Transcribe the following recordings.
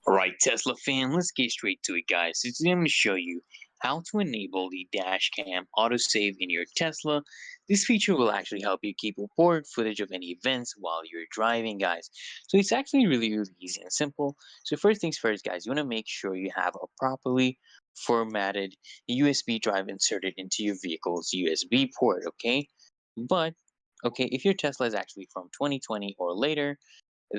Alright, Tesla fan, let's get straight to it, guys. So today I'm going to show you how to enable the Dashcam autosave in your Tesla. This feature will actually help you keep record footage of any events while you're driving, guys. So it's actually really easy and simple. So first things first, guys, you want to make sure you have a properly formatted USB drive inserted into your vehicle's USB port, okay? But, okay, if your Tesla is actually from 2020 or later,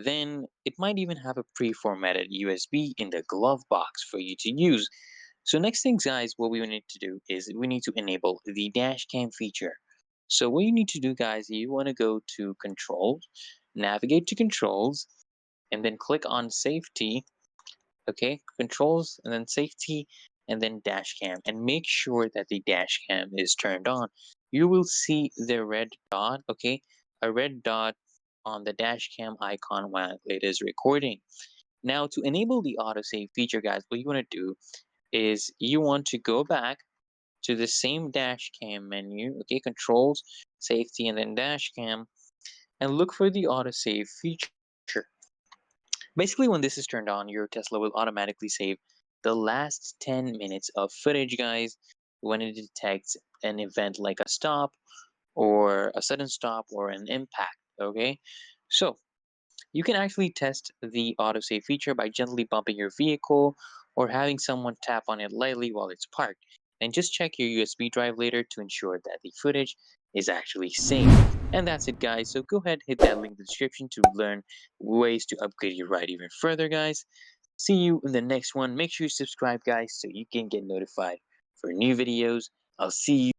then it might even have a pre-formatted USB in the glove box for you to use. So next thing, guys, what we need to do is we need to enable the dash cam feature. So what you need to do, guys, you want to go to controls, navigate to controls, and then click on safety. Okay, controls and then safety and then dash cam, and make sure that the dash cam is turned on. You will see the red dot, okay, a red dot on the dash cam icon while it is recording. Now to enable the autosave feature, guys, what you want to do is you want to go back to the same dash cam menu, okay, controls, safety, and then dash cam, and look for the autosave feature. Basically, when this is turned on, your Tesla will automatically save the last 10 minutes of footage, guys, when it detects an event like a stop or a sudden stop or an impact, okay? So, you can actually test the autosave feature by gently bumping your vehicle or having someone tap on it lightly while it's parked. And just check your USB drive later to ensure that the footage is actually saved. And that's it, guys. So go ahead, hit that link in the description to learn ways to upgrade your ride even further, guys. See you in the next one. Make sure you subscribe, guys, so you can get notified for new videos. I'll see you.